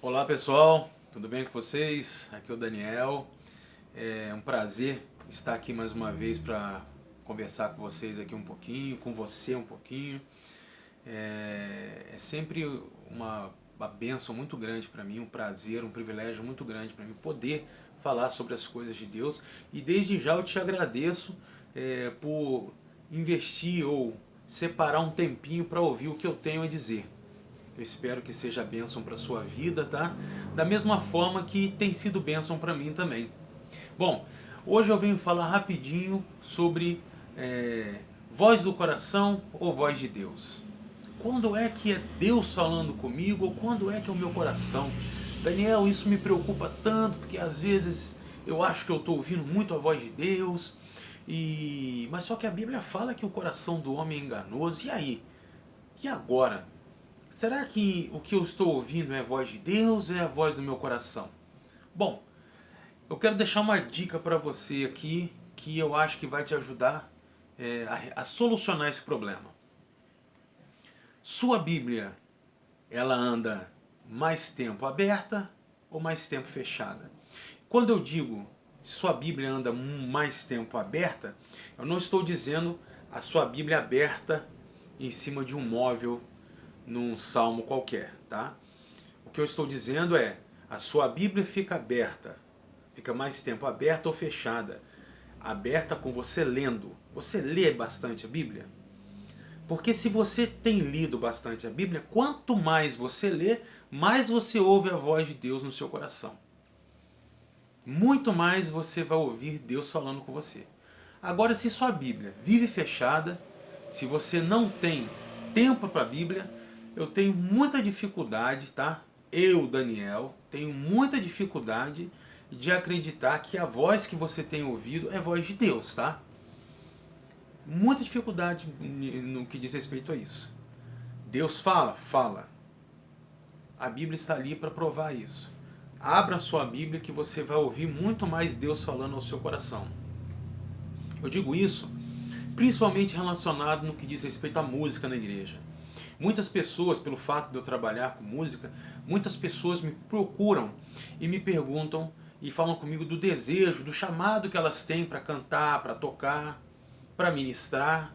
Olá pessoal, tudo bem com vocês? Aqui é o Daniel. É um prazer estar aqui mais uma vez para conversar com vocês aqui um pouquinho, com você um pouquinho. É sempre uma bênção muito grande para mim, um prazer, um privilégio muito grande para mim poder falar sobre as coisas de Deus. E desde já eu te agradeço por investir ou separar um tempinho para ouvir o que eu tenho a dizer. Eu espero que seja bênção para sua vida, tá? Da mesma forma que tem sido bênção para mim também. Bom, hoje eu venho falar rapidinho sobre voz do coração ou voz de Deus. Quando é que é Deus falando comigo ou quando é que é o meu coração? Daniel, isso me preocupa tanto porque às vezes eu acho que eu estou ouvindo muito a voz de Deus, mas só que a Bíblia fala que o coração do homem é enganoso. E aí? E agora? Será que o que eu estou ouvindo é a voz de Deus ou é a voz do meu coração? Bom, eu quero deixar uma dica para você aqui que eu acho que vai te ajudar a solucionar esse problema. Sua Bíblia, ela anda mais tempo aberta ou mais tempo fechada? Quando eu digo sua Bíblia anda mais tempo aberta, eu não estou dizendo a sua Bíblia aberta em cima de um móvel num salmo qualquer, tá? O que eu estou dizendo é, a sua Bíblia fica aberta, fica mais tempo aberta ou fechada. Aberta com você lendo. Você lê bastante a Bíblia? Porque se você tem lido bastante a Bíblia, quanto mais você lê, mais você ouve a voz de Deus no seu coração. Muito mais você vai ouvir Deus falando com você. Agora, se sua Bíblia vive fechada, se você não tem tempo para a Bíblia, eu tenho muita dificuldade, tá? Eu, Daniel, tenho muita dificuldade de acreditar que a voz que você tem ouvido é voz de Deus, tá? Muita dificuldade no que diz respeito a isso. Deus fala? Fala. A Bíblia está ali para provar isso. Abra a sua Bíblia que você vai ouvir muito mais Deus falando ao seu coração. Eu digo isso principalmente relacionado no que diz respeito à música na igreja. Muitas pessoas, pelo fato de eu trabalhar com música, muitas pessoas me procuram e me perguntam e falam comigo do desejo, do chamado que elas têm para cantar, para tocar, para ministrar.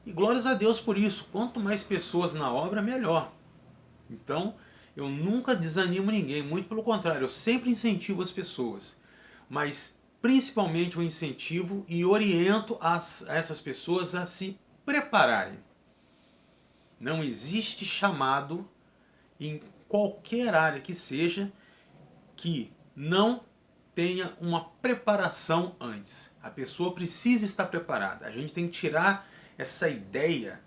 E glórias a Deus por isso. Quanto mais pessoas na obra, melhor. Então, eu nunca desanimo ninguém, muito pelo contrário, eu sempre incentivo as pessoas. Mas principalmente eu incentivo e oriento essas pessoas a se prepararem. Não existe chamado em qualquer área que seja que não tenha uma preparação antes. A pessoa precisa estar preparada. A gente tem que tirar essa ideia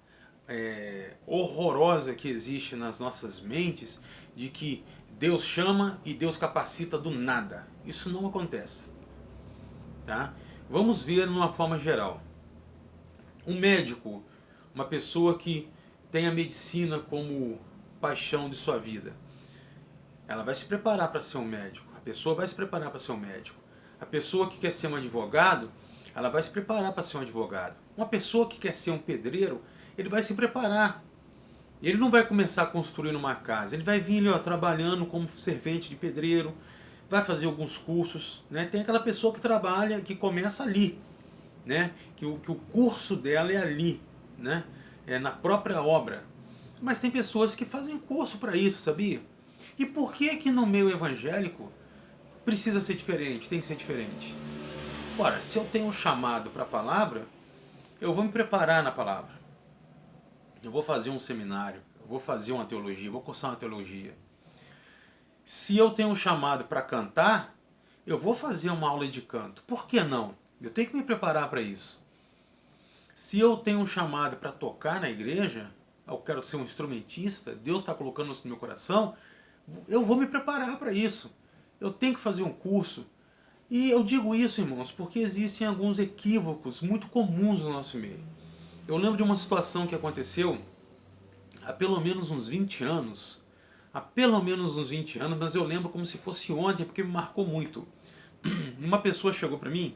horrorosa que existe nas nossas mentes de que Deus chama e Deus capacita do nada. Isso não acontece. Tá? Vamos ver de uma forma geral. Um médico, uma pessoa que tem a medicina como paixão de sua vida, ela vai se preparar para ser um médico. A pessoa vai se preparar para ser um médico. A pessoa que quer ser um advogado, ela vai se preparar para ser um advogado. Uma pessoa que quer ser um pedreiro, ele vai se preparar. Ele não vai começar construindo uma casa, ele vai vir ali, ó, trabalhando como servente de pedreiro, vai fazer alguns cursos, né? Tem aquela pessoa que trabalha, que começa ali, né? Que o curso dela é ali, né? É na própria obra. Mas tem pessoas que fazem curso para isso, sabia? E por que que no meio evangélico precisa ser diferente, tem que ser diferente? Ora, se eu tenho um chamado para a palavra, eu vou me preparar na palavra. Eu vou fazer um seminário, eu vou fazer uma teologia, eu vou cursar uma teologia. Se eu tenho um chamado para cantar, eu vou fazer uma aula de canto. Por que não? Eu tenho que me preparar para isso. Se eu tenho um chamado para tocar na igreja, eu quero ser um instrumentista, Deus está colocando isso no meu coração, eu vou me preparar para isso. Eu tenho que fazer um curso. E eu digo isso, irmãos, porque existem alguns equívocos muito comuns no nosso meio. Eu lembro de uma situação que aconteceu há pelo menos uns 20 anos. Há pelo menos uns 20 anos, mas eu lembro como se fosse ontem, porque me marcou muito. Uma pessoa chegou para mim,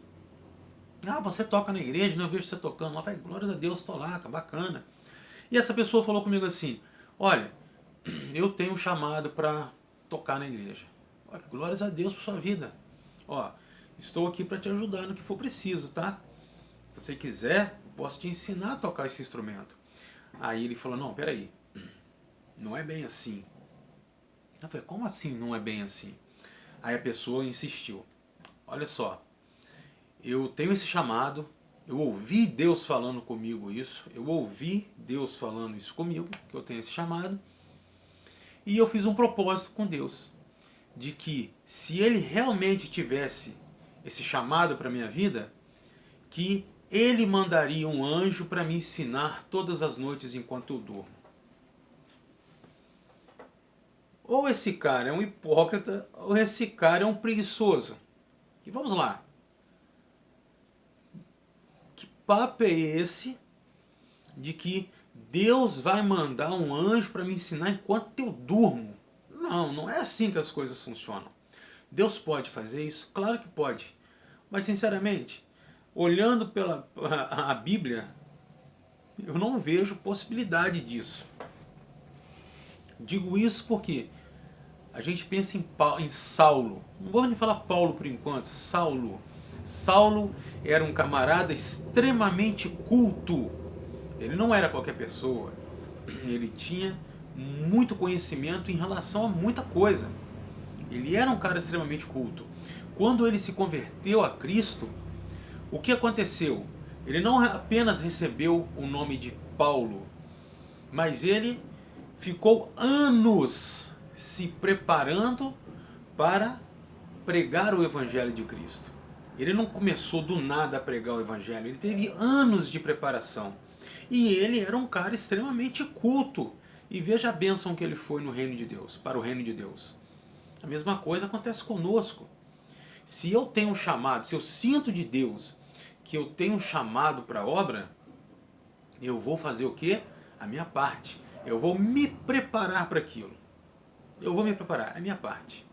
você toca na igreja, não, eu vejo você tocando lá, vai, glórias a Deus, estou lá, bacana. E essa pessoa falou comigo assim, olha, eu tenho um chamado para tocar na igreja. Ó, glórias a Deus por sua vida. Ó, estou aqui para te ajudar no que for preciso, tá? Se você quiser, eu posso te ensinar a tocar esse instrumento. Aí ele falou, não, peraí, não é bem assim. Eu falei, como assim não é bem assim? Aí a pessoa insistiu. Olha só, eu tenho esse chamado, eu ouvi Deus falando comigo isso, eu ouvi Deus falando isso comigo, que eu tenho esse chamado, e eu fiz um propósito com Deus, de que se Ele realmente tivesse esse chamado para a minha vida, que Ele mandaria um anjo para me ensinar todas as noites enquanto eu durmo. Ou esse cara é um hipócrita, ou esse cara é um preguiçoso. E vamos lá. Que papo é esse de que Deus vai mandar um anjo para me ensinar enquanto eu durmo? Não, não é assim que as coisas funcionam. Deus pode fazer isso? Claro que pode. Mas sinceramente, olhando pela a Bíblia, eu não vejo possibilidade disso. Digo isso porque a gente pensa em Saulo. Não vou nem falar Paulo por enquanto, Saulo. Saulo era um camarada extremamente culto. Ele não era qualquer pessoa. Ele tinha muito conhecimento em relação a muita coisa. Ele era um cara extremamente culto. Quando ele se converteu a Cristo, o que aconteceu? Ele não apenas recebeu o nome de Paulo, mas ele ficou anos se preparando para pregar o Evangelho de Cristo. Ele não começou do nada a pregar o Evangelho, ele teve anos de preparação. E ele era um cara extremamente culto. E veja a bênção que ele foi no reino de Deus, para o reino de Deus. A mesma coisa acontece conosco. Se eu tenho um chamado, se eu sinto de Deus que eu tenho um chamado para a obra, eu vou fazer o quê? A minha parte. Eu vou me preparar para aquilo. Eu vou me preparar, é a minha parte.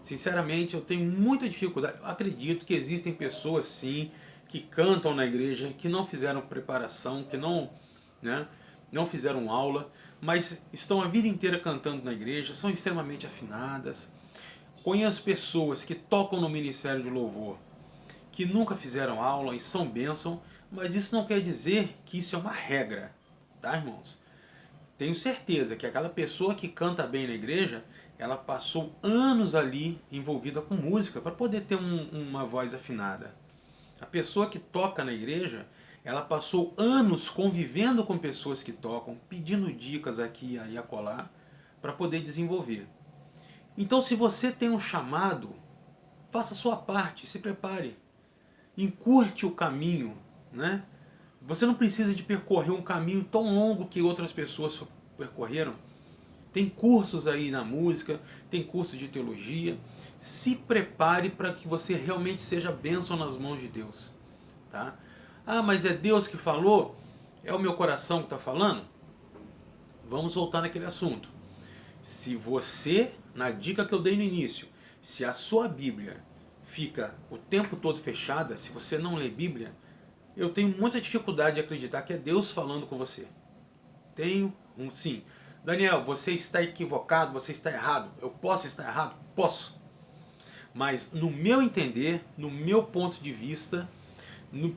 Sinceramente, eu tenho muita dificuldade. Eu acredito que existem pessoas, sim, que cantam na igreja, que não fizeram preparação, que não fizeram aula, mas estão a vida inteira cantando na igreja, são extremamente afinadas. Conheço pessoas que tocam no ministério de louvor, que nunca fizeram aula e são bênção, mas isso não quer dizer que isso é uma regra, tá, irmãos? Tenho certeza que aquela pessoa que canta bem na igreja, ela passou anos ali envolvida com música para poder ter uma voz afinada. A pessoa que toca na igreja, ela passou anos convivendo com pessoas que tocam, pedindo dicas aqui e acolá, para poder desenvolver. Então, se você tem um chamado, faça a sua parte, se prepare. Encurte o caminho, né? Você não precisa de percorrer um caminho tão longo que outras pessoas percorreram. Tem cursos aí na música, tem curso de teologia. Se prepare para que você realmente seja bênção nas mãos de Deus. Tá? Ah, mas é Deus que falou? É o meu coração que está falando? Vamos voltar naquele assunto. Se você, na dica que eu dei no início, se a sua Bíblia fica o tempo todo fechada, se você não lê Bíblia, eu tenho muita dificuldade de acreditar que é Deus falando com você. Sim. Daniel, você está equivocado, você está errado. Eu posso estar errado? Posso. Mas no meu entender, no meu ponto de vista,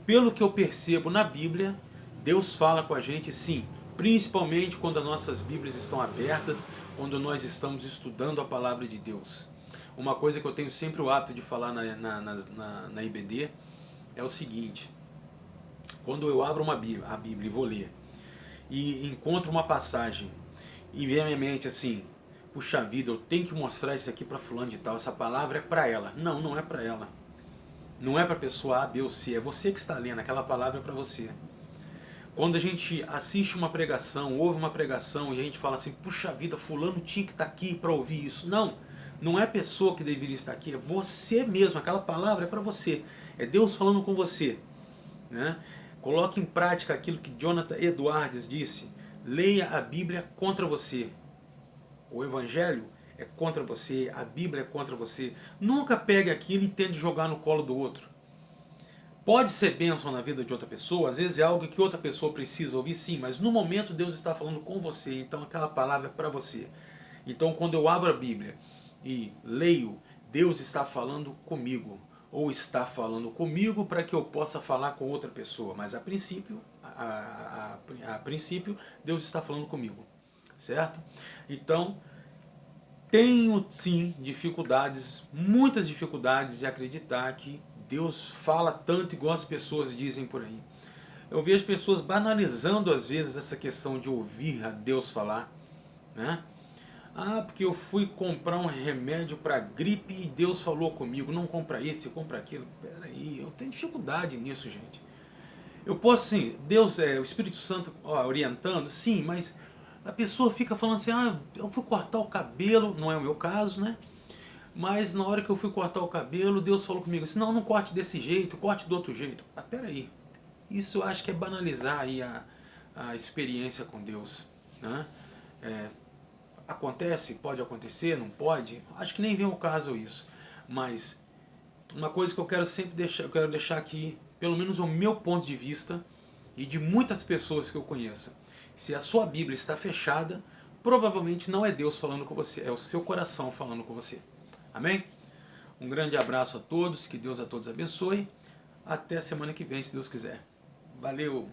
pelo que eu percebo na Bíblia, Deus fala com a gente sim, principalmente quando as nossas Bíblias estão abertas, quando nós estamos estudando a palavra de Deus. Uma coisa que eu tenho sempre o hábito de falar na IBD é o seguinte: quando eu abro a Bíblia e vou ler, e encontro uma passagem, e vem à minha mente assim, puxa vida, eu tenho que mostrar isso aqui para fulano de tal, essa palavra é para ela. Não, não é para ela. Não é para a pessoa A, B ou C, é você que está lendo, aquela palavra é para você. Quando a gente assiste uma pregação, ouve uma pregação e a gente fala assim, puxa vida, fulano tinha que estar aqui para ouvir isso. Não, não é a pessoa que deveria estar aqui, é você mesmo, aquela palavra é para você. É Deus falando com você. Né? Coloque em prática aquilo que Jonathan Edwards disse. Leia a Bíblia contra você. O Evangelho é contra você, a Bíblia é contra você. Nunca pegue aquilo e tente jogar no colo do outro. Pode ser bênção na vida de outra pessoa, às vezes é algo que outra pessoa precisa ouvir, sim, mas no momento Deus está falando com você, então aquela palavra é para você. Então quando eu abro a Bíblia e leio, Deus está falando comigo, ou está falando comigo para que eu possa falar com outra pessoa, mas a princípio, a princípio, Deus está falando comigo, certo? Então, tenho sim dificuldades, muitas dificuldades de acreditar que Deus fala tanto igual as pessoas dizem por aí. Eu vejo pessoas banalizando às vezes essa questão de ouvir a Deus falar, né? Ah, porque eu fui comprar um remédio para gripe e Deus falou comigo, não compra esse, compra aquilo. Peraí, eu tenho dificuldade nisso, gente. Eu posso sim, Deus o Espírito Santo orientando, sim, mas a pessoa fica falando assim, ah, eu fui cortar o cabelo, não é o meu caso, né? Mas na hora que eu fui cortar o cabelo, Deus falou comigo assim, não, não corte desse jeito, corte do outro jeito. Ah, peraí, isso eu acho que é banalizar aí a experiência com Deus, né? Acontece, pode acontecer, não pode, acho que nem vem ao caso isso, mas uma coisa que eu quero sempre deixar, eu quero deixar aqui, pelo menos o meu ponto de vista e de muitas pessoas que eu conheço, se a sua Bíblia está fechada, provavelmente não é Deus falando com você, é o seu coração falando com você. Amém? Um grande abraço a todos, que Deus a todos abençoe. Até semana que vem, se Deus quiser. Valeu!